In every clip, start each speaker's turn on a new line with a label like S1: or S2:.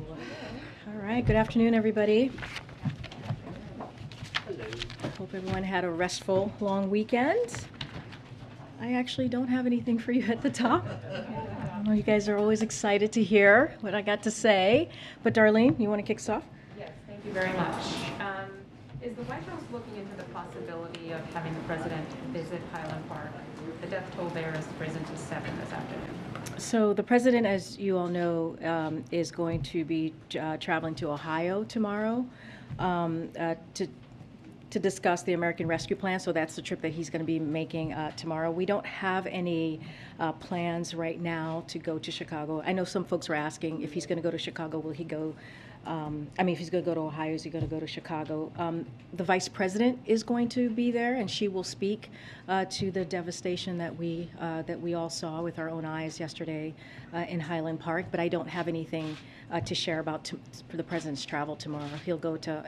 S1: All right, good afternoon, everybody.
S2: Hello.
S1: Hope everyone had a restful, long weekend. I actually don't have anything for you at the top. I know you guys are always excited to hear what I got to say. But Darlene, you want to kick us off?
S3: Yes, thank you very much. Is the White House looking into the possibility of having the president visit Highland Park? The death toll there has risen to 7 this afternoon.
S1: So the president, as you all know, is going to be traveling to Ohio tomorrow to discuss the American Rescue Plan. So that's the trip that he's going to be making tomorrow. We don't have any plans right now to go to Chicago. I know some folks were asking if he's going to go to Chicago, will he go? If he's going to go to Ohio, is he going to go to Chicago? The vice president is going to be there, and she will speak to the devastation that we all saw with our own eyes yesterday in Highland Park. But I don't have anything to share about for the president's travel tomorrow. He'll go to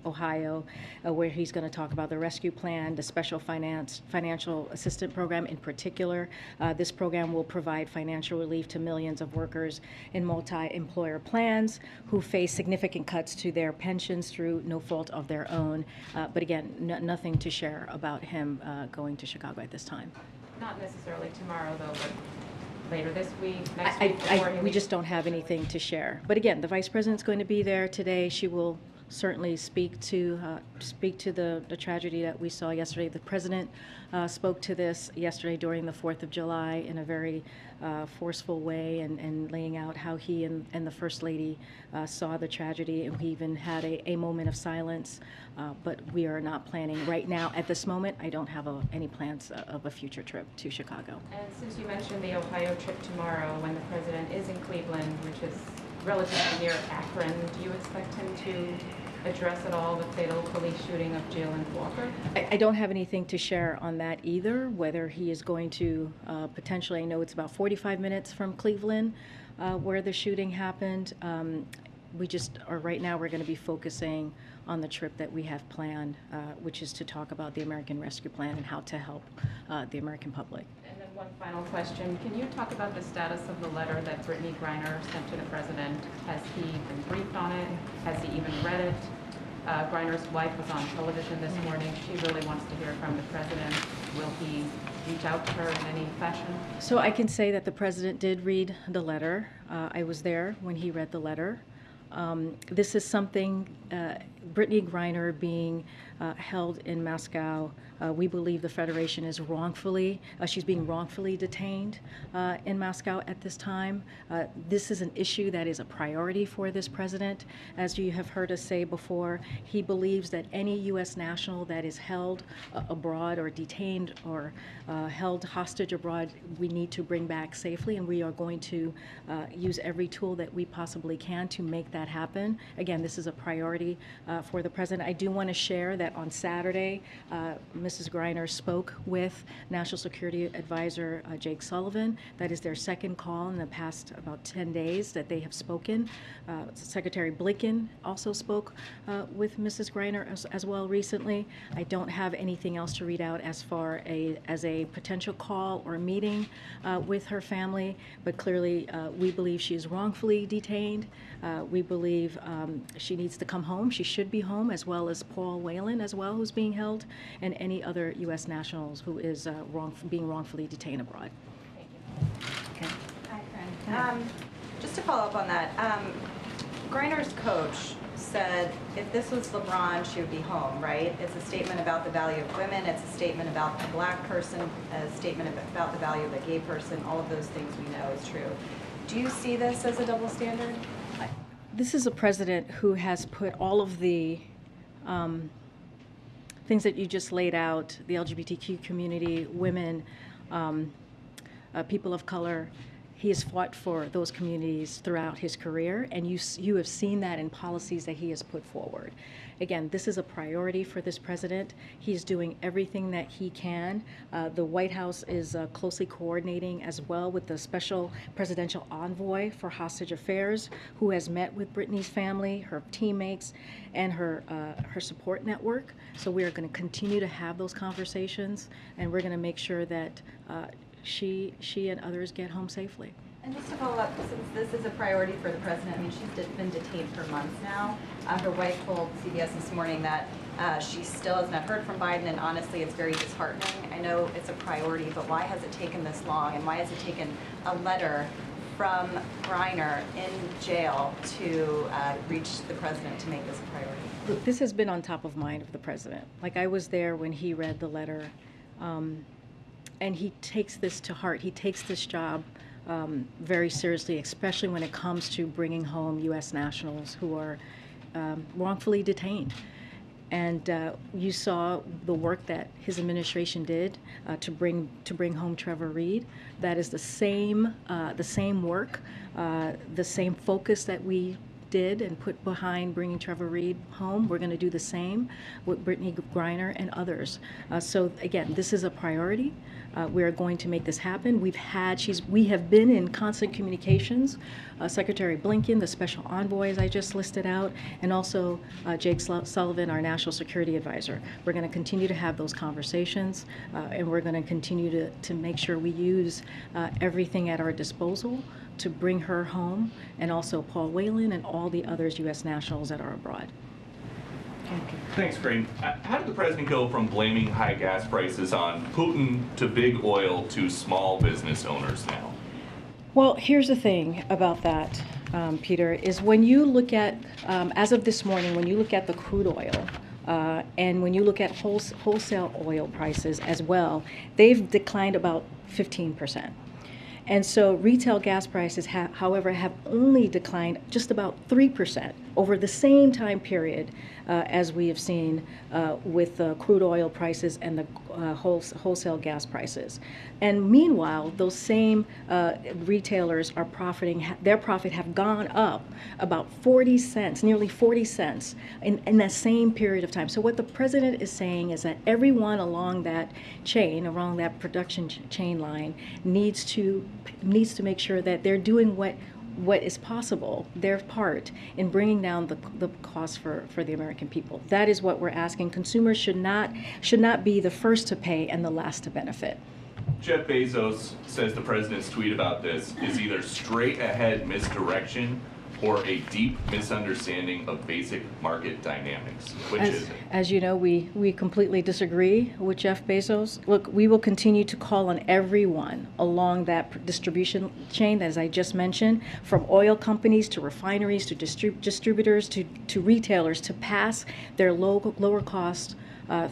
S1: Ohio, where he's going to talk about the rescue plan, the special financial assistance program in particular. This program will provide financial relief to millions of workers in multi-employer plans who face significant cuts to their pensions through no fault of their own. But again, nothing to share about him going to Chicago at this time.
S3: Not necessarily tomorrow, though, but later this week, next week?
S1: We just don't have anything to share. But again, the vice president's going to be there today. She will certainly speak to the tragedy that we saw yesterday. The president spoke to this yesterday during the 4th of July in a very forceful way and laying out how he and the First Lady saw the tragedy, and we even had a moment of silence. But we are not planning right now. At this moment, I don't have any plans of a future trip to Chicago.
S3: And since you mentioned the Ohio trip tomorrow, when the president is in Cleveland, which is relatively near Akron, do you expect him to address at all the fatal police shooting of Jalen Walker?
S1: I don't have anything to share on that either, whether he is going to potentially, I know it's about 45 minutes from Cleveland where the shooting happened. We just are right now, we're going to be focusing on the trip that we have planned, which is to talk about the American Rescue Plan and how to help the American public.
S3: And then one final question. Can you talk about the status of the letter that Brittany Griner sent to the president? Has he been briefed on it? Has he even read it? Griner's wife was on television this morning. She really wants to hear from the president. Will he reach out to her in any fashion?
S1: So I can say that the president did read the letter. I was there when he read the letter. This is something, Brittany Griner being held in Moscow, we believe the Federation is she's being wrongfully detained in Moscow at this time. This is an issue that is a priority for this president. As you have heard us say before, he believes that any U.S. national that is held abroad or detained or held hostage abroad, we need to bring back safely, and we are going to use every tool that we possibly can to make that happen. Again, this is a priority for the president. I do want to share that on Saturday, Mrs. Griner spoke with National Security Advisor Jake Sullivan. That is their second call in the past about 10 days that they have spoken. Secretary Blinken also spoke with Mrs. Griner as well recently. I don't have anything else to read out as far as a potential call or meeting with her family, but clearly we believe she is wrongfully detained. We believe she needs to come home. She should be home, as well as Paul Whelan as well, who's being held, and any other U.S. nationals who is being wrongfully detained abroad.
S3: Thank you.
S1: Okay.
S4: Hi, Karine. Just to follow up on that, Griner's coach said if this was LeBron, she would be home, right? It's a statement about the value of women. It's a statement about a black person, a statement about the value of a gay person. All of those things we know is true. Do you see this as a double standard?
S1: This is a president who has put all of the things that you just laid out, the LGBTQ community, women, people of color. He has fought for those communities throughout his career, and you have seen that in policies that he has put forward. Again, this is a priority for this president. He's doing everything that he can. The White House is closely coordinating as well with the special presidential envoy for hostage affairs, who has met with Brittany's family, her teammates, and her support network. So we are going to continue to have those conversations, and we're going to make sure that she and others get home safely.
S4: And just to follow up, since this is a priority for the president, I mean, she's been detained for months now. Her wife told CBS this morning that she still has not heard from Biden, and honestly, it's very disheartening. I know it's a priority, but why has it taken this long, and why has it taken a letter from Griner in jail to reach the president to make this a priority?
S1: Look, this has been on top of mind of the president. Like, I was there when he read the letter, and he takes this to heart. He takes this job very seriously, especially when it comes to bringing home U.S. nationals who are wrongfully detained. And you saw the work that his administration did to bring home Trevor Reed. That is the same work, the same focus that we did and put behind bringing Trevor Reed home. We're going to do the same with Brittany Griner and others. So again, this is a priority. We are going to make this happen. We have been in constant communications. Secretary Blinken, the special envoy, as I just listed out, and also Jake Sullivan, our national security advisor. We're going to continue to have those conversations, and we're going to continue to make sure we use everything at our disposal to bring her home, and also Paul Whelan and all the others U.S. nationals that are abroad.
S2: Thanks, Karine. How did the president go from blaming high gas prices on Putin to big oil to small business owners now?
S1: Well, here's the thing about that, Peter, is when you look at, as of this morning, when you look at the crude oil, and when you look at wholesale oil prices as well, they've declined about 15%. And so retail gas prices, however, have only declined just about 3% over the same time period as we have seen with crude oil prices and the wholesale gas prices. And meanwhile, those same retailers are profiting, their profit have gone up about 40 cents, nearly 40 cents in that same period of time. So what the president is saying is that everyone along that chain, along that production chain line, needs to make sure that they're doing what is possible, their part in bringing down the cost for the American people. That is what we're asking. Consumers should not be the first to pay and the last to benefit.
S2: Jeff Bezos says the president's tweet about this is either straight ahead misdirection or a deep misunderstanding of basic market dynamics. Which is it?
S1: As you know, we completely disagree with Jeff Bezos. Look, we will continue to call on everyone along that distribution chain, as I just mentioned, from oil companies to refineries to distributors to retailers, to pass their lower cost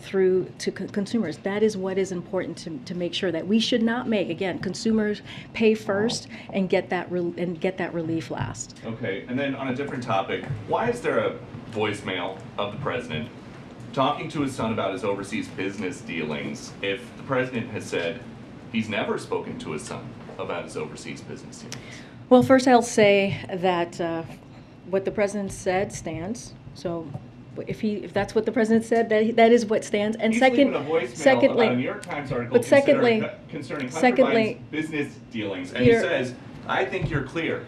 S1: through to consumers. That is what is important to make sure that we should not make, again, consumers pay first and get that relief last.
S2: Okay, and then on a different topic, why is there a voicemail of the president talking to his son about his overseas business dealings if the president has said he's never spoken to his son about his overseas business dealings?
S1: Well, first I'll say that what the president said stands. So if that's what the president said, that is what stands. And
S2: He's
S1: secondly,
S2: leaving a voicemail about a New York Times article concerning Hunter Biden's business dealings, and
S1: Peter,
S2: he says, "I think you're clear."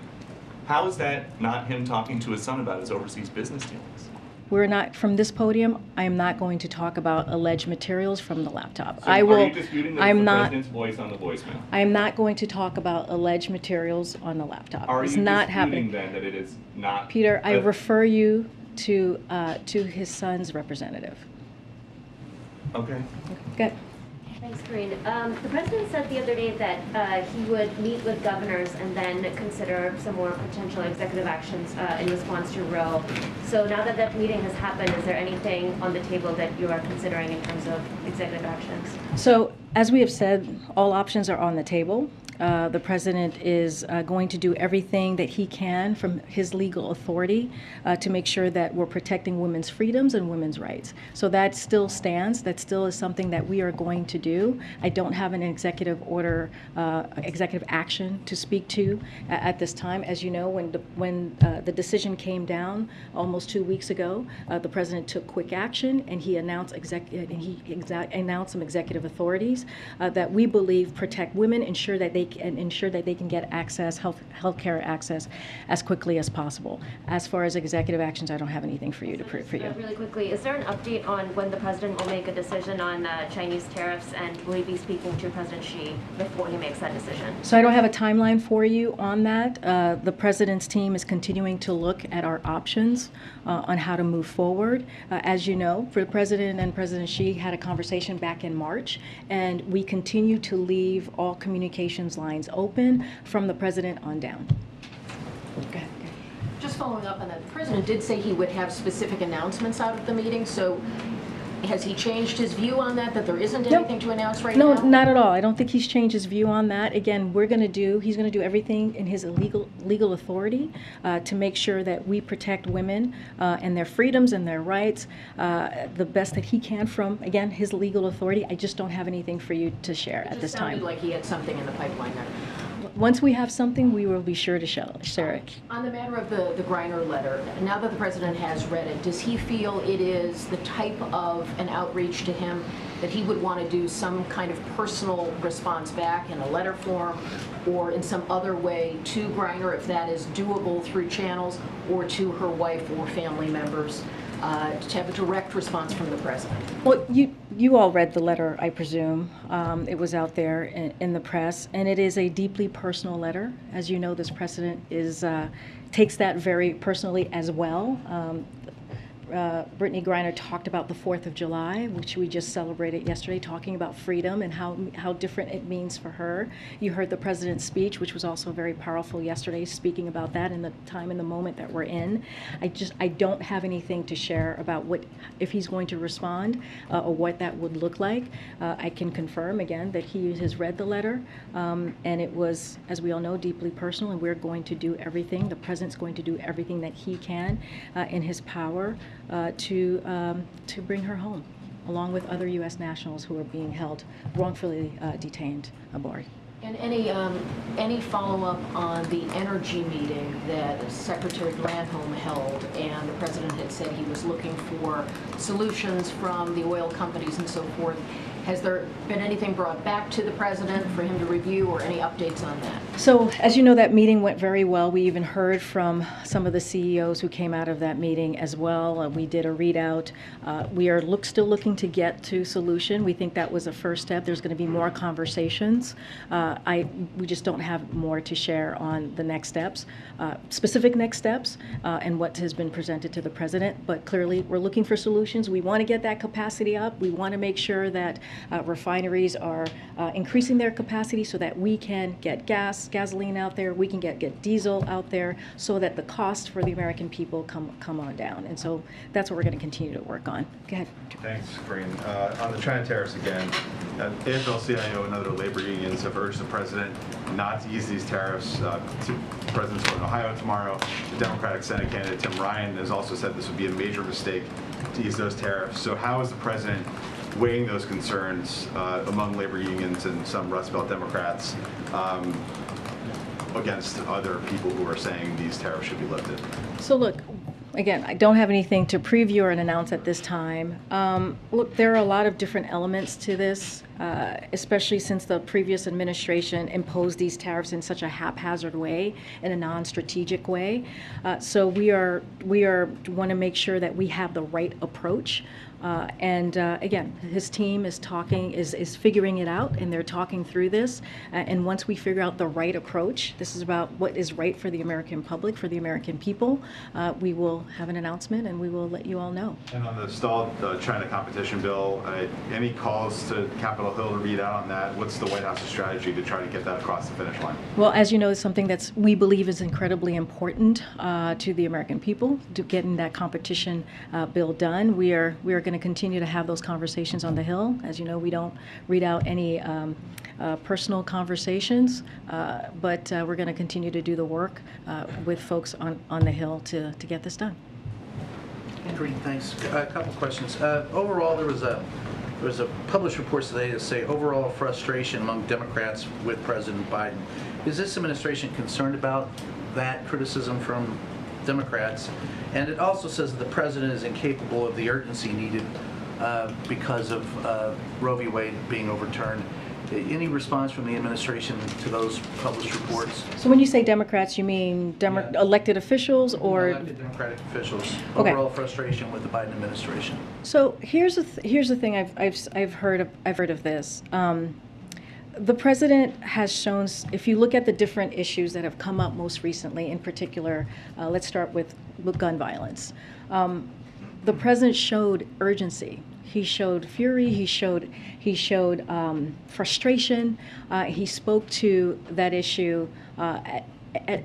S2: How is that not him talking to his son about his overseas business dealings?
S1: we're not, from this podium, I am not going to talk about alleged materials from the laptop.
S2: So are you disputing that it's the president's voice on the voicemail?
S1: I am not going to talk about alleged materials on the laptop.
S2: Are
S1: It's
S2: you
S1: not
S2: disputing
S1: happening.
S2: then that it is not?
S1: Peter, I refer you to his son's representative.
S2: Okay.
S1: Good.
S5: Thanks, Karine. The president said the other day that he would meet with governors and then consider some more potential executive actions in response to Roe. So now that that meeting has happened, is there anything on the table that you are considering in terms of executive actions?
S1: So, as we have said, all options are on the table. The president is going to do everything that he can from his legal authority to make sure that we're protecting women's freedoms and women's rights. So that still stands. That still is something that we are going to do. I don't have an executive order, executive action to speak to at this time. As you know, when the decision came down almost 2 weeks ago, the president took quick action and he announced announced some executive authorities that we believe protect women, ensure that they and ensure that they can get access, healthcare access, as quickly as possible. As far as executive actions, I don't have anything for you for you.
S5: Really quickly, is there an update on when the president will make a decision on Chinese tariffs, and will he be speaking to President Xi before he makes that decision?
S1: So I don't have a timeline for you on that. The president's team is continuing to look at our options on how to move forward. As you know, for the president and President Xi had a conversation back in March, and we continue to leave all communications lines open from the president on down. Go ahead.
S6: Just following up on that, the president did say he would have specific announcements out of the meeting, so has he changed his view on that there isn't anything to announce right now?
S1: No, not at all. I don't think he's changed his view on that. Again, he's going to do everything in his legal authority to make sure that we protect women and their freedoms and their rights the best that he can from, again, his legal authority. I just don't have anything for you to share at this time.
S6: It sounded like he had something in the pipeline there.
S1: Once we have something, we will be sure to share it.
S6: On the matter of the Griner letter, now that the president has read it, does he feel it is the type of an outreach to him that he would want to do some kind of personal response back in a letter form or in some other way to Griner, if that is doable through channels, or to her wife or family members? To have a direct response from the president?
S1: Well, you all read the letter, I presume. It was out there in the press, and it is a deeply personal letter. As you know, this president takes that very personally as well. Brittany Griner talked about the 4th of July, which we just celebrated yesterday, talking about freedom and how different it means for her. You heard the president's speech, which was also very powerful yesterday, speaking about that in the time and the moment that we're in. I don't have anything to share about if he's going to respond or what that would look like. I can confirm again that he has read the letter, and it was, as we all know, deeply personal, and we're going to do everything. The president's going to do everything that he can in his power to bring her home, along with other U.S. nationals who are being held wrongfully detained aboard.
S6: And any follow-up on the energy meeting that Secretary Granholm held, and the president had said he was looking for solutions from the oil companies and so forth? Has there been anything brought back to the president for him to review, or any updates on that?
S1: So, as you know, that meeting went very well. We even heard from some of the CEOs who came out of that meeting as well. We did a readout. We are still looking to get to solution. We think that was a first step. There's going to be more conversations. We just don't have more to share on the next steps, specific next steps, and what has been presented to the president. But clearly, we're looking for solutions. We want to get that capacity up. We want to make sure that refineries are increasing their capacity so that we can get gasoline out there, we can get diesel out there, so that the cost for the American people come on down. And so that's what we're going to continue to work on. Go ahead.
S7: Thanks, Karine. On the China tariffs again, AFL-CIO and other labor unions have urged the president not to ease these tariffs. The president's going to Ohio tomorrow. The Democratic Senate candidate Tim Ryan has also said this would be a major mistake to ease those tariffs. So how is the president weighing those concerns among labor unions and some Rust Belt Democrats against other people who are saying these tariffs should be lifted?
S1: So look, again, I don't have anything to preview or announce at this time. Look, there are a lot of different elements to this, especially since the previous administration imposed these tariffs in such a haphazard way, in a non-strategic way. So we want to make sure that we have the right approach. Again, his team is figuring it out, and they're talking through this. And once we figure out the right approach, this is about what is right for the American public, for the American people, we will have an announcement and we will let you all know.
S7: And on the stalled China competition bill, any calls to Capitol Hill to read out on that? What's the White House's strategy to try to get that across the finish line?
S1: Well, as you know, it's something we believe is incredibly important to the American people, to getting that competition bill done. We are going to continue to have those conversations on the Hill. As you know, we don't read out any personal conversations, but we're going to continue to do the work with folks on the Hill to get this done.
S8: Karine, thanks. A couple questions. Overall, there was a published reports today that say overall frustration among Democrats with President Biden. Is this administration concerned about that criticism from Democrats? And it also says that the president is incapable of the urgency needed because of Roe v. Wade being overturned. Any response from the administration to those published reports?
S1: So when you say Democrats, you mean elected officials or?
S8: Elected Democratic officials,
S1: Okay.
S8: overall frustration with the Biden administration.
S1: So here's the thing I've heard of this. The president has shown, if you look at the different issues that have come up most recently, in particular, let's start with gun violence. The president showed urgency. He showed fury. He showed frustration. He spoke to that issue at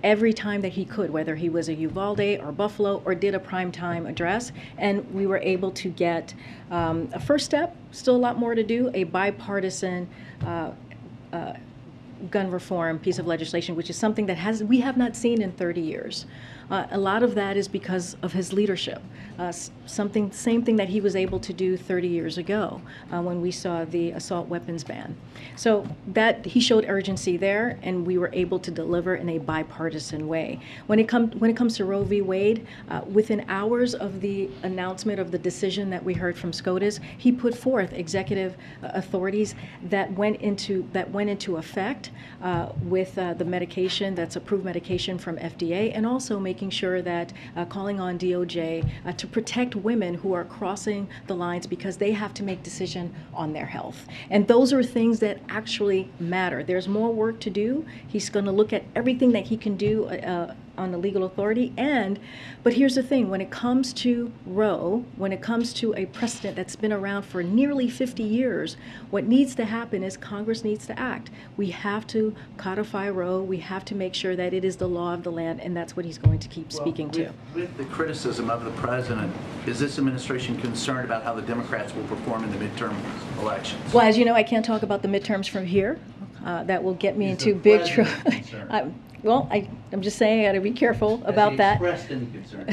S1: every time that he could, whether he was a Uvalde or Buffalo or did a primetime address, and we were able to get a first step. Still a lot more to do. A bipartisan gun reform piece of legislation, which is something that we have not seen in 30 years. A lot of that is because of his leadership. Same thing that he was able to do 30 years ago when we saw the assault weapons ban. So that he showed urgency there, and we were able to deliver in a bipartisan way. When it comes to Roe v. Wade, within hours of the announcement of the decision that we heard from SCOTUS, he put forth executive authorities that went into effect with the medication that's approved medication from FDA, and also making sure that calling on DOJ to protect women who are crossing the lines because they have to make decision on their health. And those are things that actually matter. There's more work to do. He's going to look at everything that he can do on the legal authority. But here's the thing, when it comes to Roe, when it comes to a precedent that's been around for nearly 50 years, what needs to happen is Congress needs to act. We have to codify Roe. We have to make sure that it is the law of the land, and that's what he's going to keep speaking to.
S8: With the criticism of the president, is this administration concerned about how the Democrats will perform in the midterm elections?
S1: Well, as you know, I can't talk about the midterms from here. That will get me into big trouble. Well, I'm just saying I got to be careful about that.
S9: Expressed any concern?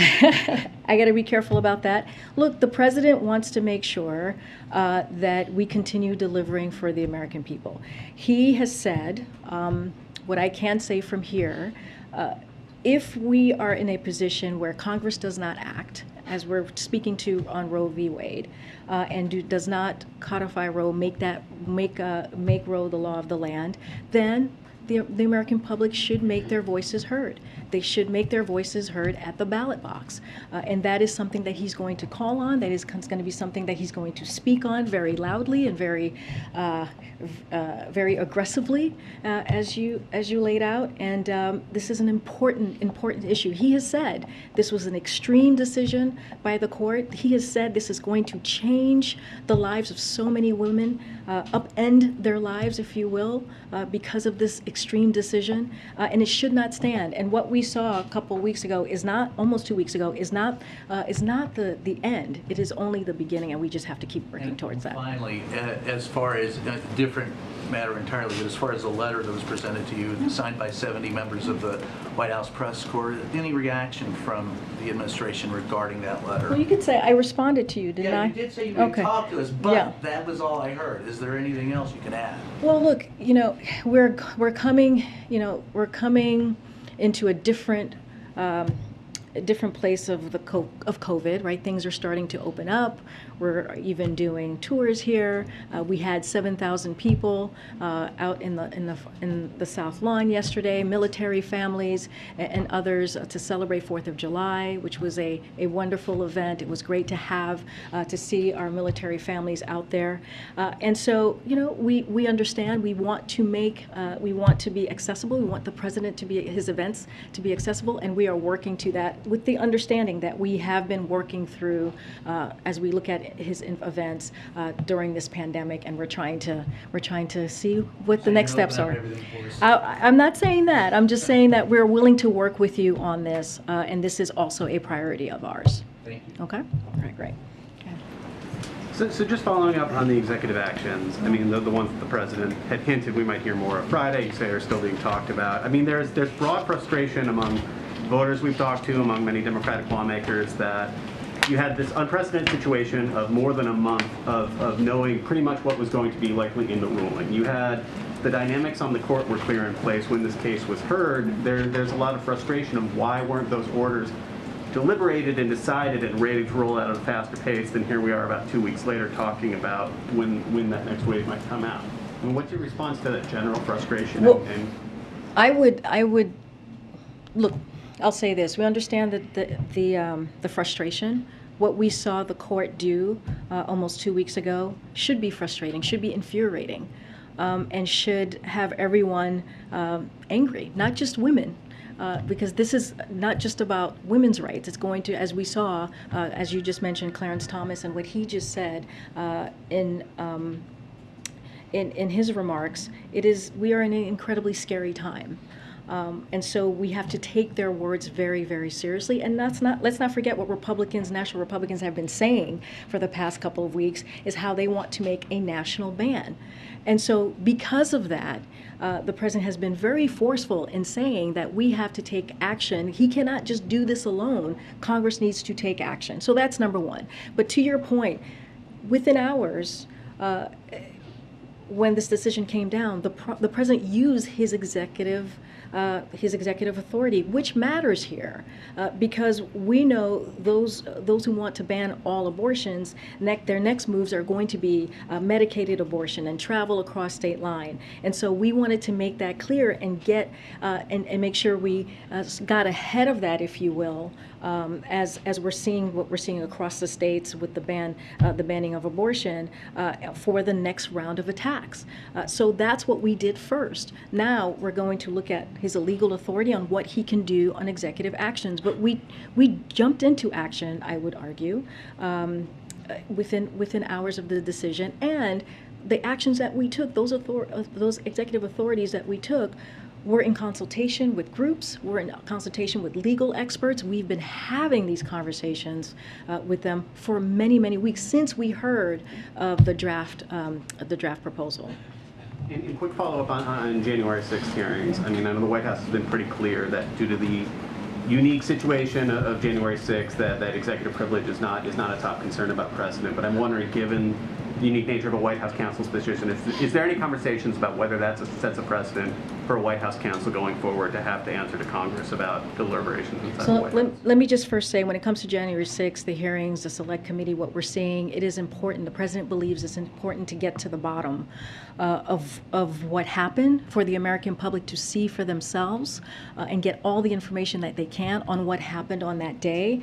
S1: I got to be careful about that. Look, the president wants to make sure that we continue delivering for the American people. He has said, what I can say from here, if we are in a position where Congress does not act, as we're speaking to on Roe v. Wade, and does not codify Roe, make Roe the law of the land, then the American public should make their voices heard. They should make their voices heard at the ballot box. And that is something that he's going to call on. That is going to be something that he's going to speak on very loudly and very aggressively, as you laid out. And this is an important issue. He has said this was an extreme decision by the court. He has said this is going to change the lives of so many women, upend their lives, if you will, because of this extreme decision, and it should not stand. And what we saw a couple weeks ago almost 2 weeks ago, is not the end. It is only the beginning, and we just have to keep working towards that.
S8: Finally, as far as a different matter entirely, but as far as the letter that was presented to you, signed by 70 members of the White House press corps, any reaction from the administration regarding that letter?
S1: Well, you could say I responded to you, didn't I?
S8: Yeah, you did say you would
S1: Okay.
S8: talk to us, but
S1: Yeah.
S8: that was all I heard. Is there anything else you can add?
S1: Well, look, we're coming into a different place of COVID, right? Things are starting to open up. We're even doing tours here. We had 7,000 people out in the South Lawn yesterday, military families and others to celebrate 4th of July, which was a wonderful event. It was great to have to see our military families out there. And so, we understand. We want to be accessible. We want the president his events to be accessible, and we are working to that with the understanding that we have been working through as we look at his events during this pandemic, and we're trying to see what the next steps are. I'm not saying that. I'm just saying that we're willing to work with you on this, and this is also a priority of ours.
S8: Thank you.
S1: Okay? All right, great.
S10: So just following up on the executive actions, I mean, the ones that the president had hinted we might hear more of Friday, you say are still being talked about. I mean, there's broad frustration among voters we've talked to, among many Democratic lawmakers, that you had this unprecedented situation of more than a month of knowing pretty much what was going to be likely in the ruling. You had the dynamics on the court were clear in place when this case was heard. There's a lot of frustration of why weren't those orders deliberated and decided and ready to roll out at a faster pace than here we are about 2 weeks later talking about when that next wave might come out. And what's your response to that general frustration?
S1: Well,
S10: and
S1: I would look. I'll say this: we understand that the frustration. What we saw the court do almost 2 weeks ago should be frustrating, should be infuriating, and should have everyone angry, not just women. Because this is not just about women's rights. It's going to, as we saw, as you just mentioned, Clarence Thomas, and what he just said in his remarks, we are in an incredibly scary time. And so we have to take their words very, very seriously. And let's not forget what national Republicans have been saying for the past couple of weeks, is how they want to make a national ban. And so because of that, the president has been very forceful in saying that we have to take action. He cannot just do this alone. Congress needs to take action. So that's number one. But to your point, within hours, when this decision came down, the president used his executive authority, which matters here, because we know those who want to ban all abortions, their next moves are going to be medicated abortion and travel across state line. And so we wanted to make that clear and get and make sure we got ahead of that, if you will, as we're seeing what we're seeing across the states with the banning of abortion for the next round of attacks. So that's what we did first. Now we're going to look at his legal authority on what he can do on executive actions. But we jumped into action, I would argue, within hours of the decision, and the actions that we took, those executive authorities that we took, were in consultation with groups, we're in consultation with legal experts. We've been having these conversations with them for many, many weeks since we heard of the draft proposal.
S10: And quick follow-up on January 6th hearings. I mean, I know the White House has been pretty clear that due to the unique situation of January 6th, that executive privilege is not a top concern about precedent. But I'm wondering, given the unique nature of a White House counsel's position, is there any conversations about whether that sets a precedent for a White House counsel going forward to have to answer to Congress about deliberations inside the White House?
S1: Let me just first say, when it comes to January 6th, the hearings, the select committee, what we're seeing, it is important. The president believes it's important to get to the bottom of what happened, for the American public to see for themselves and get all the information that they can on what happened on that day.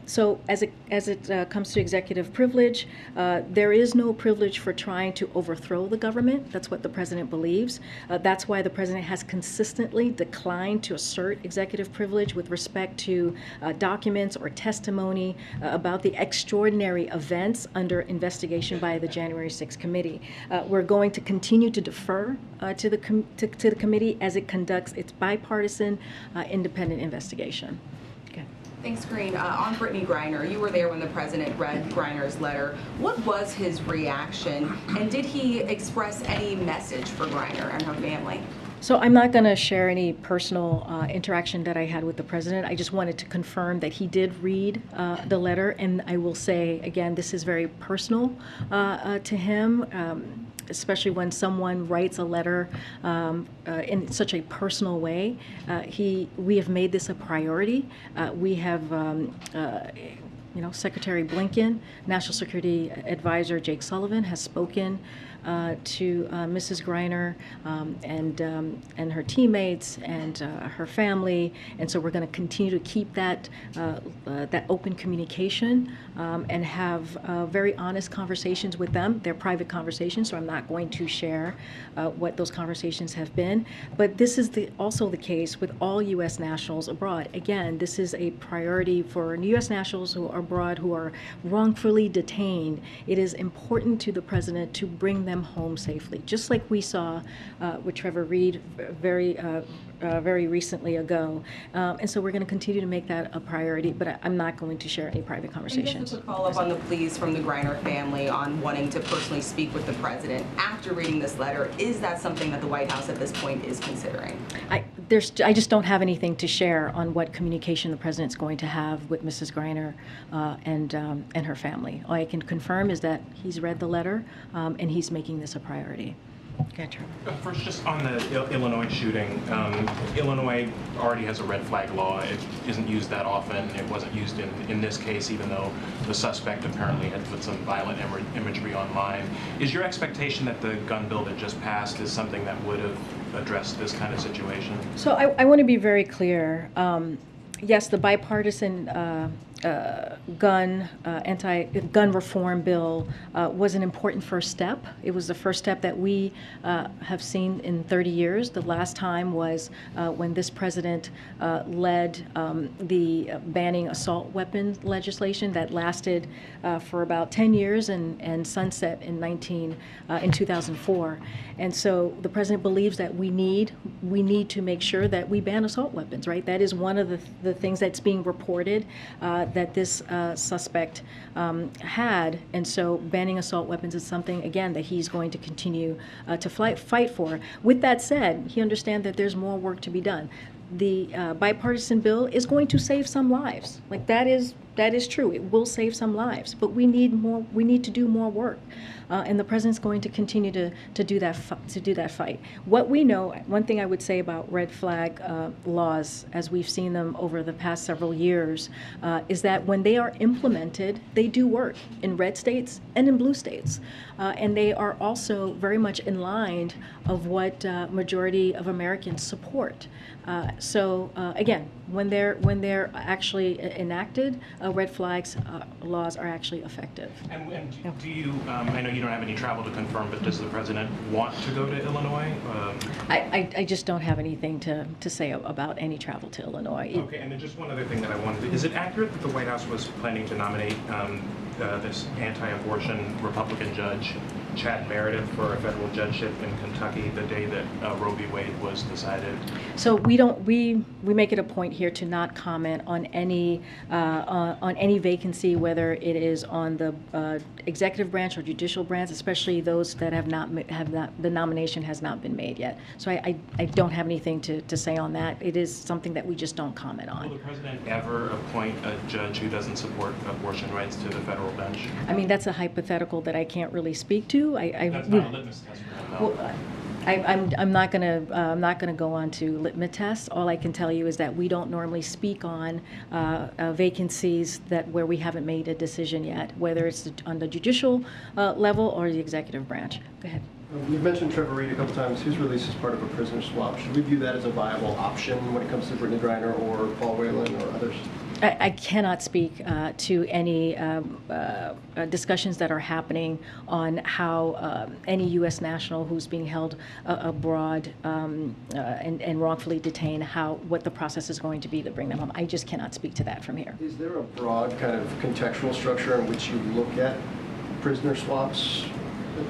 S1: So as it comes to executive privilege, there is no privilege for trying to overthrow the government. That's what the president believes. That's why the president has consistently declined to assert executive privilege with respect to documents or testimony about the extraordinary events under investigation by the January 6th committee. We're going to continue to defer to the committee as it conducts its bipartisan independent investigation. Okay.
S9: Thanks, Karine. On Brittany Griner, you were there when the president read Griner's letter. What was his reaction, and did he express any message for Griner and her family?
S1: So I'm not going to share any personal interaction that I had with the president. I just wanted to confirm that he did read the letter, and I will say, again, this is very personal to him. Especially when someone writes a letter in such a personal way. We have made this a priority. We have, Secretary Blinken, National Security Advisor Jake Sullivan has spoken to Mrs. Griner and her teammates and her family, and so we're going to continue to keep that open communication and have very honest conversations with them. They're private conversations, so I'm not going to share what those conversations have been. But this is also the case with all U.S. nationals abroad. Again, this is a priority for U.S. nationals who are abroad who are wrongfully detained. It is important to the president to bring them home safely, just like we saw with Trevor Reed very recently ago. And so we're going to continue to make that a priority, but I'm not going to share any private conversations.
S9: And just a quick follow-up on the pleas from the Griner family on wanting to personally speak with the president after reading this letter. Is that something that the White House at this point is considering?
S1: I just don't have anything to share on what communication the president's going to have with Mrs. Griner and her family. All I can confirm is that he's read the letter and he's making this a priority.
S11: First, just on the Illinois shooting, Illinois already has a red flag law. It isn't used that often. It wasn't used in this case, even though the suspect apparently had put some violent imagery online. Is your expectation that the gun bill that just passed is something that would have addressed this kind of situation?
S1: So I want to be very clear. Yes, the bipartisan gun reform bill was an important first step. It was the first step that we have seen in 30 years. The last time was when this president led the banning assault weapons legislation that lasted for about 10 years and sunset in 2004. And so the president believes that we need to make sure that we ban assault weapons, right? That is one of the things that's being reported that this suspect had. And so banning assault weapons is something, again, that he's going to continue to fight for. With that said, he understands that there's more work to be done. The bipartisan bill is going to save some lives. Like that is true. It will save some lives, but we need more. We need to do more work, and the president's going to continue to do that fight. What we know, one thing I would say about red flag laws, as we've seen them over the past several years, is that when they are implemented, they do work in red states and in blue states, and they are also very much in line of what majority of Americans support. So again, when they're actually enacted, red flags laws are actually effective.
S11: And do you, I know you don't have any travel to confirm, but does the president want to go to Illinois?
S1: I just don't have anything to say about any travel to Illinois.
S11: Okay, and then just one other thing that I wanted to, is it accurate that the White House was planning to nominate this anti-abortion Republican judge, Chad Meredith, for a federal judgeship in Kentucky the day that Roe v. Wade was decided?
S1: So we make it a point here to not comment on any vacancy, whether it is on the executive branch or judicial branch, especially those that the nomination has not been made yet. So I don't have anything to say on that. It is something that we just don't comment on.
S11: Will the president ever appoint a judge who doesn't support abortion rights to the federal bench?
S1: I mean, that's a hypothetical that I can't really speak to.
S11: That's not a litmus test for him, though.
S1: Well, I'm not gonna go on to litmus tests. All I can tell you is that we don't normally speak on vacancies where we haven't made a decision yet, whether it's on the judicial level or the executive branch. Go ahead.
S12: You've mentioned Trevor Reed a couple times. His release is part of a prisoner swap. Should we view that as a viable option when it comes to Brittany Griner or Paul Whelan or others?
S1: I cannot speak to any discussions that are happening on how any U.S. national who's being held abroad and wrongfully detained, what the process is going to be to bring them home. I just cannot speak to that from here.
S12: Is there a broad kind of contextual structure in which you look at prisoner swaps?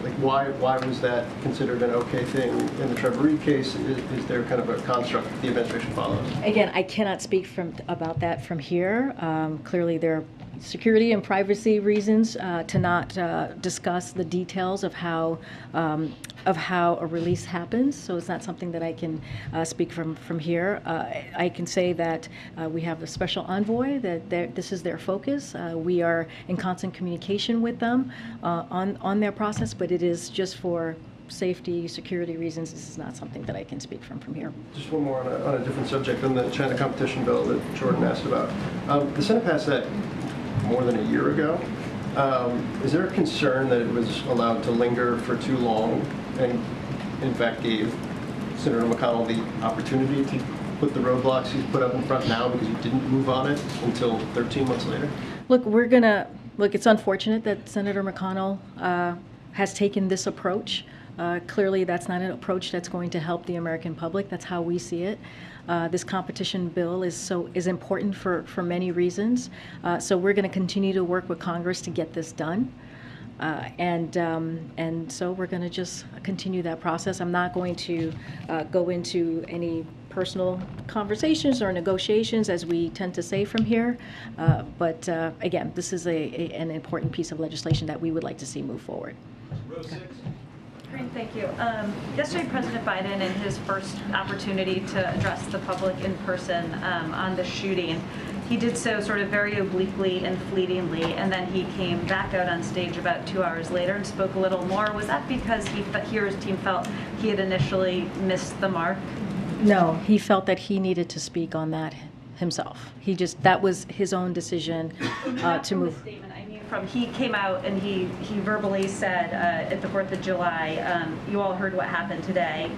S12: Like why was that considered an okay thing in the Trevor Reed case? Is there kind of a construct that the administration follows?
S1: Again, I cannot speak about that from here. Clearly, there are security and privacy reasons to not discuss the details of how a release happens. So it's not something that I can speak from here. I can say that we have a special envoy, that this is their focus. We are in constant communication with them on their process, but it is just for safety, security reasons. This is not something that I can speak from here.
S12: Just one more on a different subject, on the China competition bill that Jordan asked about. The Senate passed that more than a year ago. Is there a concern that it was allowed to linger for too long and in fact gave Senator McConnell the opportunity to put the roadblocks he's put up in front now because he didn't move on it until 13 months later?
S1: Look, it's unfortunate that Senator McConnell has taken this approach. Clearly, that's not an approach that's going to help the American public. That's how we see it. This competition bill is important for many reasons. So we're going to continue to work with Congress to get this done. And so we're going to just continue that process. I'm not going to go into any personal conversations or negotiations, as we tend to say from here. But again, this is an important piece of legislation that we would like to see move forward.
S2: Row 6.
S13: Karine, thank you. Yesterday, President Biden, in his first opportunity to address the public in person on the shooting, He did so sort of very obliquely and fleetingly, and then he came back out on stage about 2 hours later and spoke a little more. Was that because he or his team felt he had initially missed the mark?
S1: No, he felt that he needed to speak on that himself. That was his own decision to move.
S13: Statement, I mean, he came out and he verbally said at the 4th of July, you all heard what happened today.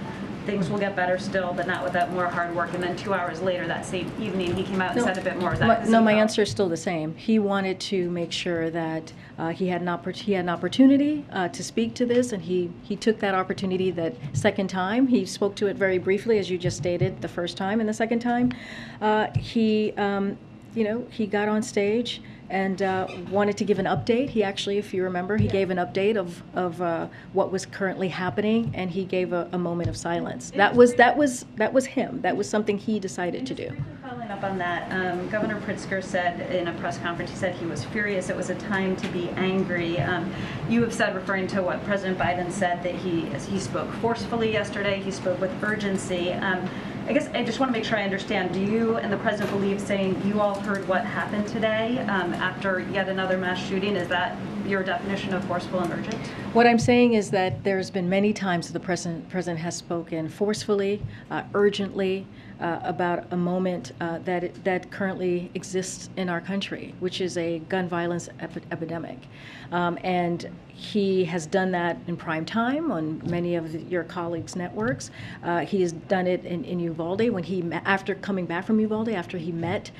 S13: Things will get better still, but not without more hard work. And then 2 hours later, that same evening, he came out and said a bit more. Is that
S1: my answer is still the same. He wanted to make sure that he had an opportunity to speak to this, and he took that opportunity that second time. He spoke to it very briefly, as you just stated, the first time, and the second time, he got on stage and wanted to give an update. He actually, if you remember, he gave an update of what was currently happening, and he gave a moment of silence. That was him. That was something he decided to do.
S13: Following up on that, Governor Pritzker said in a press conference, he said he was furious. It was a time to be angry. You have said, referring to what President Biden said, that he spoke forcefully yesterday. He spoke with urgency. I guess I just want to make sure I understand. Do you and the president believe saying you all heard what happened today after yet another mass shooting? Is that your definition of forceful and urgent?
S1: What I'm saying is that there's been many times that the president has spoken forcefully, urgently, about a moment that currently exists in our country, which is a gun violence epidemic. And he has done that in prime time on many of your colleagues' networks. He has done it in Uvalde after coming back from Uvalde, after he met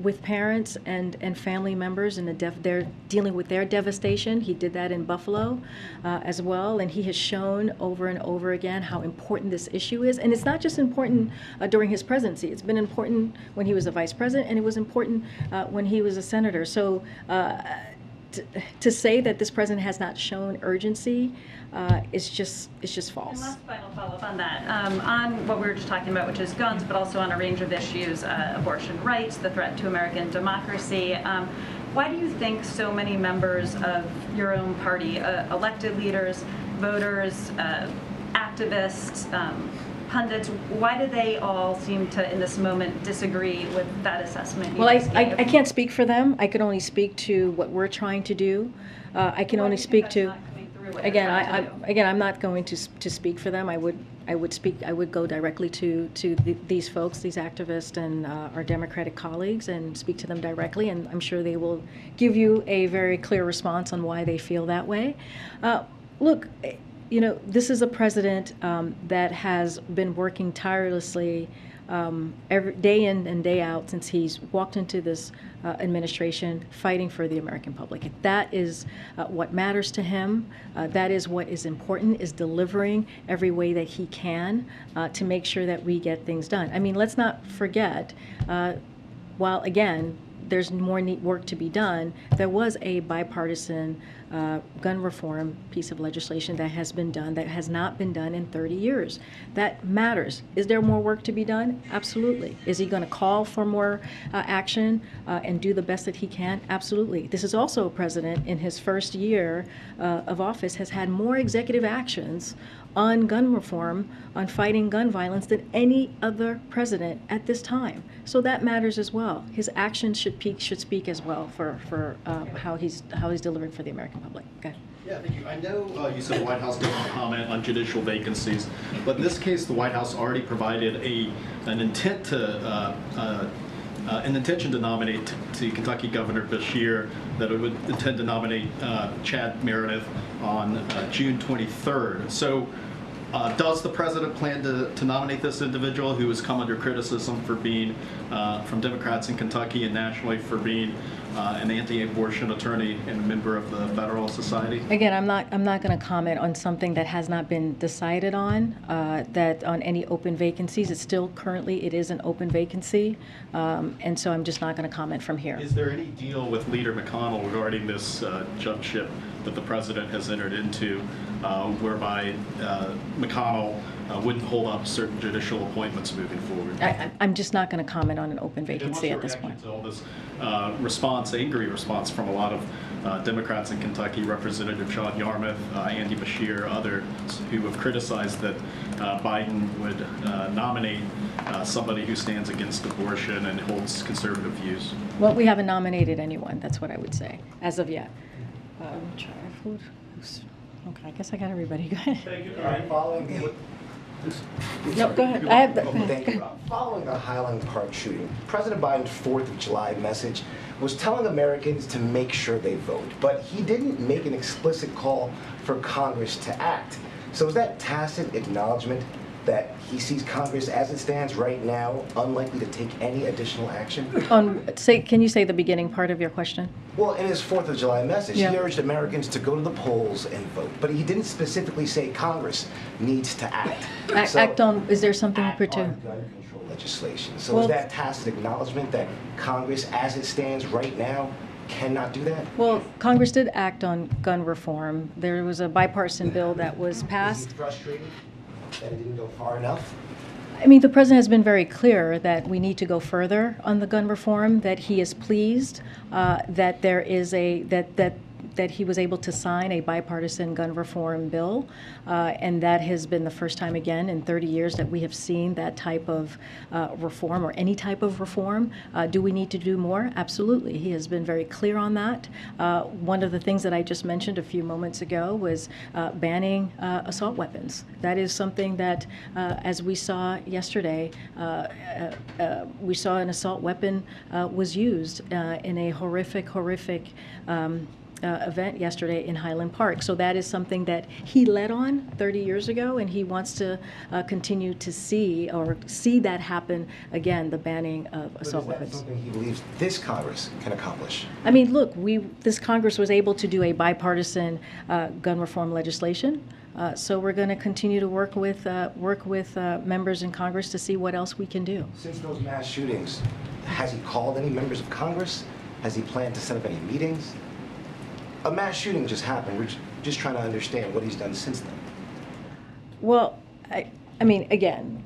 S1: with parents and family members, and they're dealing with their devastation. He did that in Buffalo as well, and he has shown over and over again how important this issue is. And it's not just important during his presidency. It's been important when he was a vice president, and it was important when he was a senator. So to say that this president has not shown urgency is just false.
S13: And last final follow-up on that, on what we were just talking about, which is guns, but also on a range of issues, abortion rights, the threat to American democracy. Why do you think so many members of your own party, elected leaders, voters, activists, pundits, why do they all seem to, in this moment, disagree with that assessment?
S1: Well, I can't speak for them. I can only speak to what we're trying to do. I can only speak to. Again, I'm not going to speak for them. I would go directly to these folks, these activists, and our Democratic colleagues, and speak to them directly. And I'm sure they will give you a very clear response on why they feel that way. Look. This is a president that has been working tirelessly every day in and day out since he's walked into this administration, fighting for the American public. That is what matters to him. That is what is important, is delivering every way that he can to make sure that we get things done. I mean, let's not forget, while again, there's more work to be done, there was a bipartisan gun reform piece of legislation that has been done that has not been done in 30 years. That matters. Is there more work to be done? Absolutely. Is he going to call for more action and do the best that he can? Absolutely. This is also a president in his first year of office has had more executive actions on gun reform, on fighting gun violence than any other president at this time. So that matters as well. His actions should speak as well for how he's delivering for the American public. Okay.
S14: Yeah, thank you. I know you said the White House doesn't comment on judicial vacancies, but in this case, the White House already provided an intention to nominate to Kentucky Governor Beshear, that it would intend to nominate Chad Meredith on June 23rd. So does the president plan to nominate this individual who has come under criticism for being, from Democrats in Kentucky and nationally, for being an anti-abortion attorney and a member of the Federal Society?
S1: Again, I'm not going to comment on something that has not been decided on, that on any open vacancies. It's still currently, it is an open vacancy, and so I'm just not going to comment from here.
S14: Is there any deal with Leader McConnell regarding this judgeship that the president has entered into, whereby McConnell wouldn't hold up certain judicial appointments moving forward.
S1: I'm just not going to comment on an open
S14: And what's
S1: vacancy
S14: your
S1: at this
S14: reaction
S1: point.
S14: to all this response, angry response from a lot of Democrats in Kentucky, Representative Sean Yarmouth, Andy Beshear, others who have criticized that Biden would nominate somebody who stands against abortion and holds conservative views?
S1: Well, we haven't nominated anyone. That's what I would say as of yet. Okay, I guess I got everybody. Go ahead.
S14: Thank you.
S1: No, go ahead. I have the.
S15: Thank you. Following the Highland Park shooting, President Biden's 4th of July message was telling Americans to make sure they vote, but he didn't make an explicit call for Congress to act. So is that tacit acknowledgement that he sees Congress as it stands right now unlikely to take any additional action?
S1: Can you say the beginning part of your question?
S15: Well, in his 4th of July message,
S1: Yeah.
S15: he urged Americans to go to the polls and vote, but he didn't specifically say Congress needs to act.
S1: Act on, is there something
S15: Act
S1: particular?
S15: on gun control legislation. So
S1: Well-
S15: is that tacit acknowledgement that Congress, as it stands right now, cannot do that?
S1: Well, Congress did act on gun reform. There was a bipartisan bill that was
S15: Is
S1: passed.
S15: he frustrated that it didn't go far enough?
S1: I mean, the president has been very clear that we need to go further on the gun reform, that he is pleased that there is that he was able to sign a bipartisan gun reform bill, and that has been the first time again in 30 years that we have seen that type of reform or any type of reform. Do we need to do more? Absolutely. He has been very clear on that. One of the things that I just mentioned a few moments ago was banning assault weapons. That is something that, as we saw yesterday, we saw an assault weapon was used in a horrific event yesterday in Highland Park. So that is something that he led on 30 years ago, and he wants to continue to see that happen again, the banning of assault
S15: But is
S1: weapons.
S15: that something he believes this Congress can accomplish?
S1: I mean, look, this Congress was able to do a bipartisan gun reform legislation. So we're going to continue to work with members in Congress to see what else we can do.
S15: Since those mass shootings, has he called any members of Congress? Has he planned to set up any meetings? A mass shooting just happened. We're just trying to understand what he's done since then.
S1: Well, I mean, again,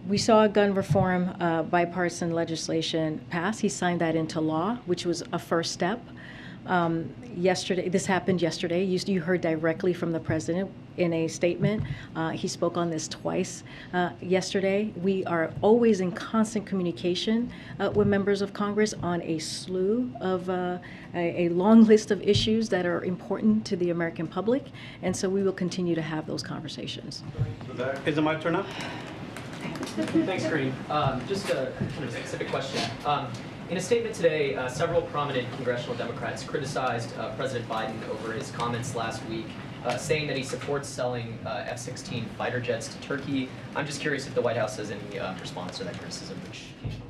S1: we saw a gun reform bipartisan legislation pass. He signed that into law, which was a first step. Yesterday, this happened yesterday. You heard directly from the president in a statement. He spoke on this twice yesterday. We are always in constant communication with members of Congress on a slew of a long list of issues that are important to the American public, and so we will continue to have those conversations.
S10: Is it my turn now?
S16: Thanks, Karine. Just a kind of specific question. In a statement today, several prominent congressional Democrats criticized President Biden over his comments last week, saying that he supports selling F-16 fighter jets to Turkey. I'm just curious if the White House has any response to that criticism, which came from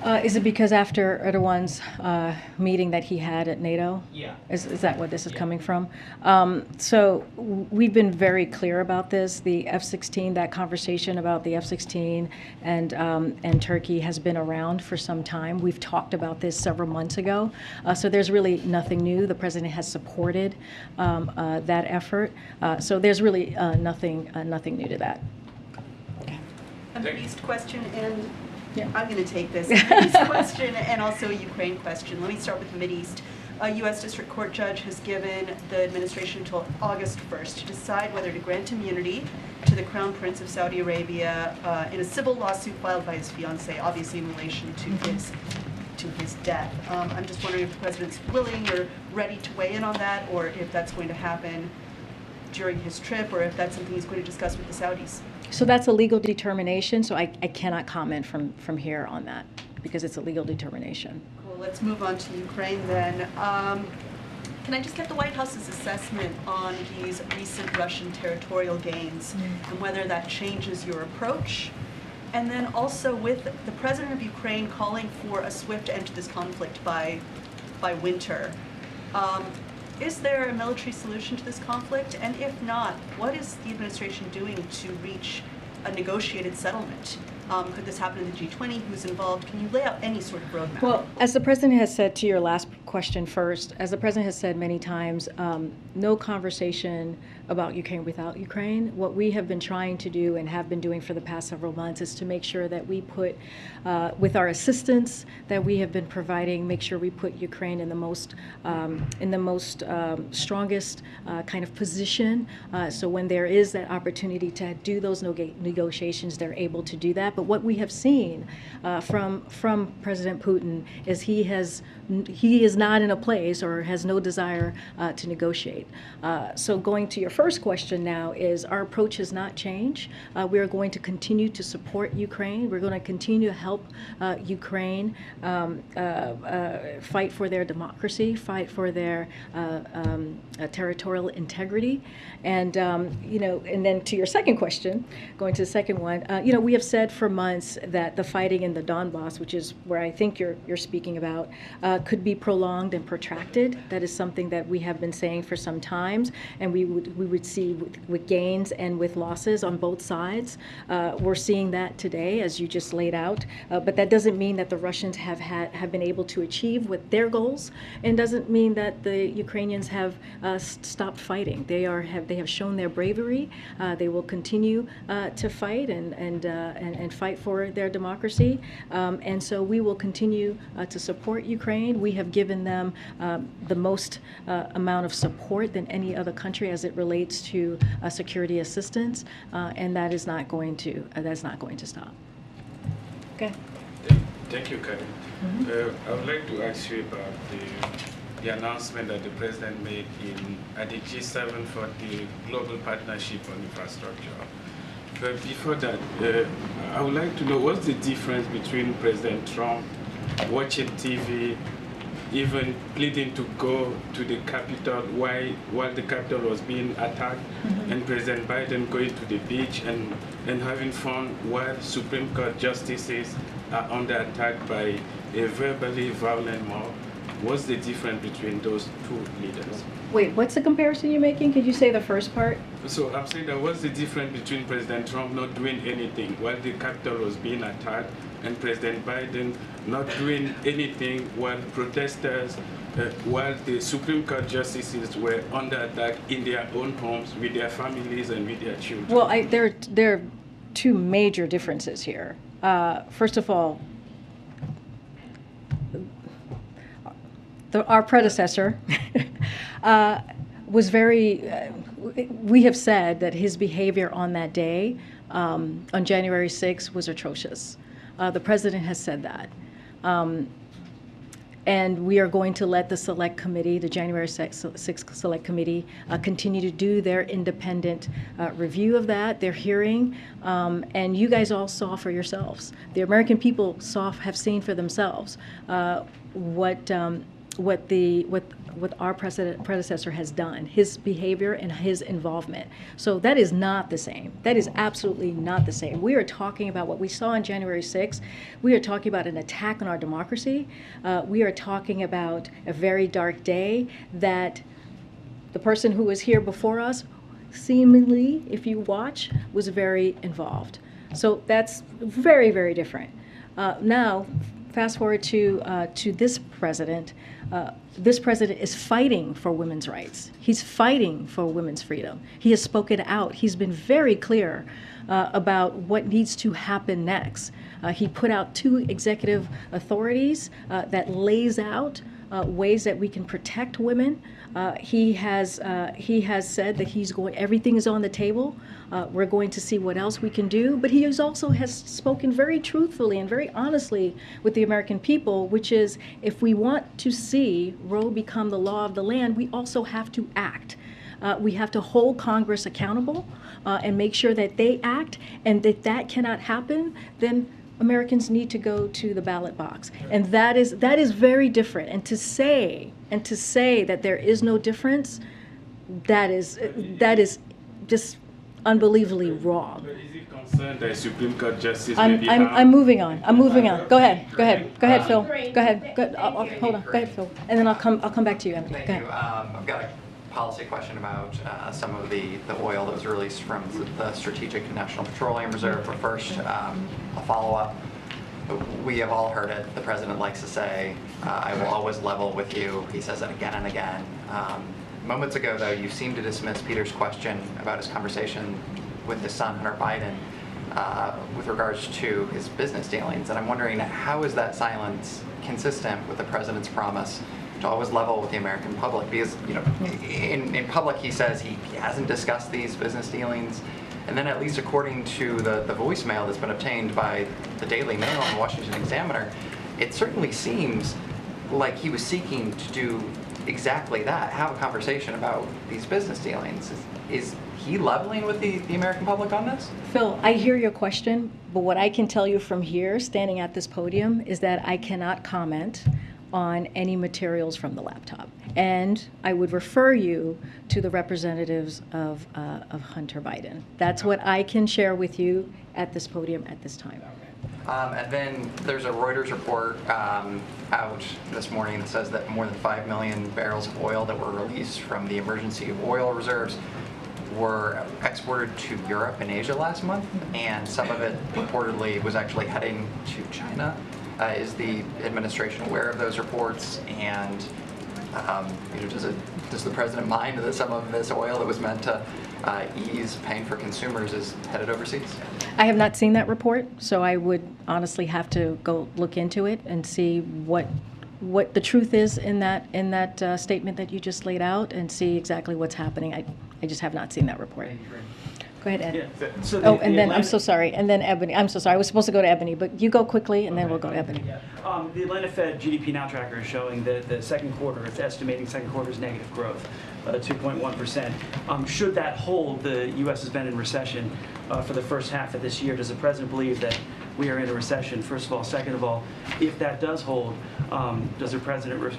S16: several
S1: Is it because after Erdogan's meeting that he had at NATO?
S16: Yeah.
S1: Is that what this is coming from? So we've been very clear about this. The F-16, that conversation about the F-16 and Turkey has been around for some time. We've talked about this several months ago. So there's really nothing new. The president has supported that effort. So there's really nothing new to that.
S13: A Middle East question, and
S1: Yeah.
S13: I'm going to take this. A Middle East question and also a Ukraine question. Let me start with the Middle East. A U.S. District Court judge has given the administration until August 1st to decide whether to grant immunity to the Crown Prince of Saudi Arabia in a civil lawsuit filed by his fiancée, obviously in relation to his death. I'm just wondering if the president's willing or ready to weigh in on that, or if that's going to happen during his trip, or if that's something he's going to discuss with the Saudis.
S1: So that's a legal determination, so I cannot comment from here on that because it's a legal determination.
S13: Cool, let's move on to Ukraine then. Can I just get the White House's assessment on these recent Russian territorial gains and whether that changes your approach? And then also with the president of Ukraine calling for a swift end to this conflict by winter, is there a military solution to this conflict? And if not, what is the administration doing to reach a negotiated settlement? Could this happen in the G20? Who's involved? Can you lay out any sort of roadmap?
S1: Well, as the president has said, to your last question first, as the president has said many times, no conversation about Ukraine without Ukraine. What we have been trying to do and have been doing for the past several months is to make sure that we put, with our assistance that we have been providing, make sure we put Ukraine in the most strongest kind of position. So when there is that opportunity to do those negotiations, they're able to do that. But what we have seen from President Putin is he is not in a place or has no desire to negotiate. So going to your first question now is our approach has not changed. We are going to continue to support Ukraine. We're going to continue to help Ukraine fight for their democracy, fight for their territorial integrity. And, and then to your second question, going to the second one, we have said for months that the fighting in the Donbass, which is where I think you're speaking about, could be prolonged and protracted. That is something that we have been saying for some time, and we would see with gains and with losses on both sides. We're seeing that today, as you just laid out, but that doesn't mean that the Russians have been able to achieve with their goals, and doesn't mean that the Ukrainians have stopped fighting. They have shown their bravery. They will continue to fight and fight for their democracy, and so we will continue to support Ukraine. We have given them the most amount of support than any other country as it relates to security assistance, and that is not going to stop. Okay.
S17: Thank you, Karine. I would like to ask you about the announcement that the president made at the G7 for the Global Partnership on Infrastructure. But before that, I would like to know what's the difference between President Trump watching TV, even pleading to go to the Capitol while the Capitol was being attacked, and President Biden going to the beach and having fun while Supreme Court justices are under attack by a verbally violent mob. What's the difference between those two leaders?
S1: Wait, what's the comparison you're making? Could you say the first part?
S17: So I'm saying that what's the difference between President Trump not doing anything while the Capitol was being attacked and President Biden not doing anything while protesters, while the Supreme Court justices were under attack in their own homes with their families and with their children?
S1: Well, there are two major differences here. First of all, our predecessor was very, we have said that his behavior on that day, on January 6th, was atrocious. The president has said that. And we are going to let the select committee, the January 6th select committee, continue to do their independent review of that, their hearing. And you guys all saw for yourselves. The American people have seen for themselves what our predecessor has done, his behavior and his involvement. So that is not the same. That is absolutely not the same. We are talking about what we saw on January 6th. We are talking about an attack on our democracy. We are talking about a very dark day that the person who was here before us, seemingly, if you watch, was very involved. So that's very, very different. Now, fast forward to this president. This president is fighting for women's rights. He's fighting for women's freedom. He has spoken out. He's been very clear about what needs to happen next. He put out 2 executive authorities that lays out ways that we can protect women. He has said that everything is on the table. We're going to see what else we can do. But he also has spoken very truthfully and very honestly with the American people, which is if we want to see Roe become the law of the land, we also have to act. We have to hold Congress accountable and make sure that they act. And if that cannot happen, then Americans need to go to the ballot box. And that is very different. And to say that there is no difference, that is just unbelievly wrong.
S17: But is it concerned that Supreme Court justice
S1: I'm moving on. Go ahead, Phil. Go ahead. Hold on. Go ahead, Phil. And then I'll come back to you, Emily.
S18: Thank you. I've got a policy question about some of the oil that was released from the Strategic National Petroleum Reserve. But first, a follow-up. We have all heard it. The president likes to say, I will always level with you. He says it again and again. Moments ago, though, you seemed to dismiss Peter's question about his conversation with his son, Hunter Biden, with regards to his business dealings. And I'm wondering, how is that silence consistent with the president's promise to always level with the American public? Because, you know, in public he says he hasn't discussed these business dealings. And then, at least according to the voicemail that's been obtained by the Daily Mail and the Washington Examiner, it certainly seems like he was seeking to do exactly that, have a conversation about these business dealings. Is he leveling with the American public on this?
S1: Phil, I hear your question, but what I can tell you from here, standing at this podium, is that I cannot comment on any materials from the laptop. And I would refer you to the representatives of Hunter Biden. That's what I can share with you at this podium at this time.
S18: And then there's a Reuters report out this morning that says that more than 5 million barrels of oil that were released from the emergency oil reserves were exported to Europe and Asia last month, and some of it reportedly was actually heading to China. Is the administration aware of those reports? And does the president mind that some of this oil that was meant to ease pain for consumers is headed overseas?
S1: I have not seen that report, so I would honestly have to go look into it and see what the truth is in that statement that you just laid out, and see exactly what's happening. I just have not seen that report. Go ahead, Ed.
S19: Yeah, so
S1: I'm so sorry. And then Ebony. I'm so sorry. I was supposed to go to Ebony, but you go quickly, and then we'll go to Ebony.
S19: Yeah. The Atlanta Fed GDP Now tracker is showing that the second quarter, it's estimating second quarter's negative growth, 2.1%. Should that hold, the U.S. has been in recession for the first half of this year. Does the president believe that we are in a recession, first of all? Second of all, if that does hold, does the president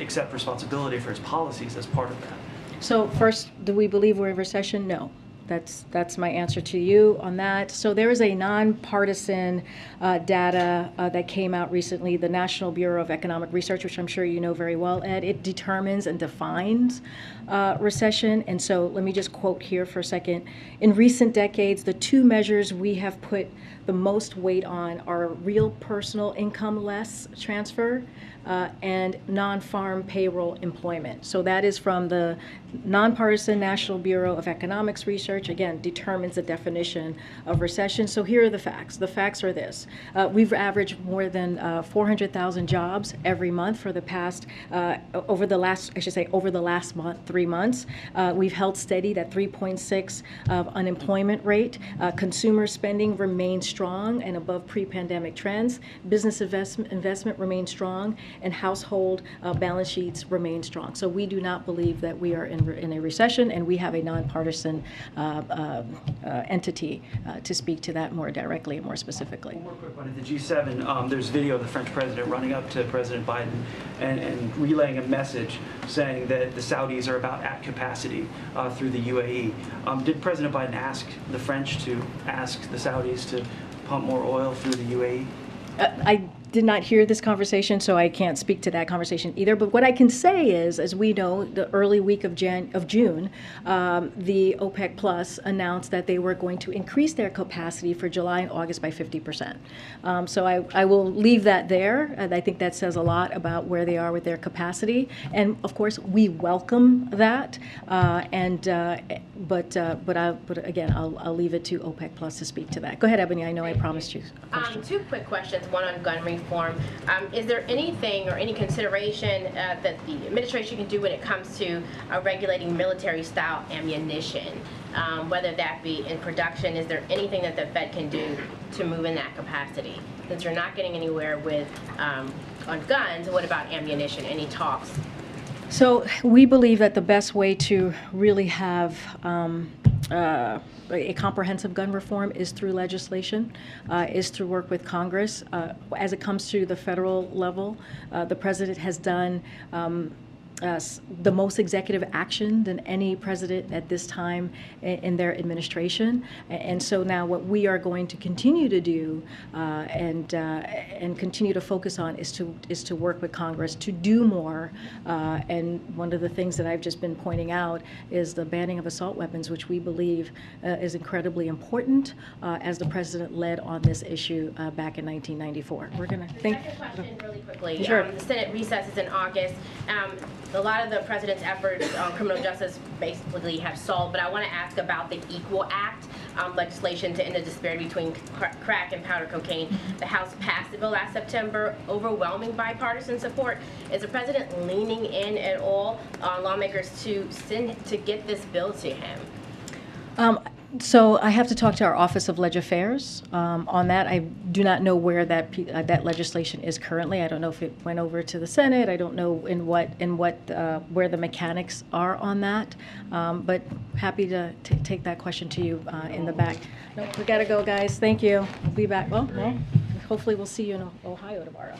S19: accept responsibility for his policies as part of that?
S1: So first, do we believe we're in recession? No. That's my answer to you on that. So there is a nonpartisan data that came out recently, the National Bureau of Economic Research, which I'm sure you know very well, Ed. It determines and defines recession. And so let me just quote here for a second. In recent decades, the two measures we have put the most weight on are real personal income less transfer and non-farm payroll employment. So that is from the nonpartisan National Bureau of Economics Research, again, determines the definition of recession. So here are the facts. The facts are this. We've averaged more than 400,000 jobs every month for the past, over the last month, 3 months. We've held steady that 3.6 of unemployment rate. Consumer spending remains strong and above pre-pandemic trends. Business investment remains strong, and household balance sheets remain strong. So we do not believe that we are in a recession, and we have a nonpartisan entity to speak to that more directly and more specifically.
S19: One more quick one. At the G7, there's video of the French president running up to President Biden and relaying a message saying that the Saudis are about at capacity through the UAE. Did President Biden ask the French to ask the Saudis to pump more oil through the UAE?
S1: I did not hear this conversation, so I can't speak to that conversation either. But what I can say is, as we know, the early week of June, the OPEC Plus announced that they were going to increase their capacity for July and August by 50%. So I will leave that there, and I think that says a lot about where they are with their capacity. And of course, we welcome that. But again, I'll leave it to OPEC Plus to speak to that. Go ahead, Ebony. I know I promised you a question.
S20: Two quick questions. One on gun reform. Is there anything or any consideration that the administration can do when it comes to regulating military-style ammunition, whether that be in production? Is there anything that the Fed can do to move in that capacity? Since you're not getting anywhere with on guns, what about ammunition? Any talks?
S1: So we believe that the best way to really have a comprehensive gun reform is through legislation, is through work with Congress. As it comes to the federal level, the president has done the most executive action than any president at this time in their administration. And so now what we are going to continue to do and continue to focus on is to work with Congress to do more. And one of the things that I've just been pointing out is the banning of assault weapons, which we believe is incredibly important, as the president led on this issue back in 1994. We're going to think.
S20: Second question really quickly.
S1: Sure.
S20: The Senate recesses in August. a lot of the president's efforts on criminal justice basically have solved, but I want to ask about the Equal Act legislation to end the disparity between crack and powder cocaine. The House passed the bill last September, overwhelming bipartisan support. Is the president leaning in at all on lawmakers to get this bill to him?
S1: So I have to talk to our Office of Leg Affairs on that. I do not know where that legislation is currently. I don't know if it went over to the Senate. I don't know where the mechanics are on that. But happy to take that question to you in the back. No, we got to go, guys. Thank you. We'll be back. Well, hopefully we'll see you in Ohio tomorrow.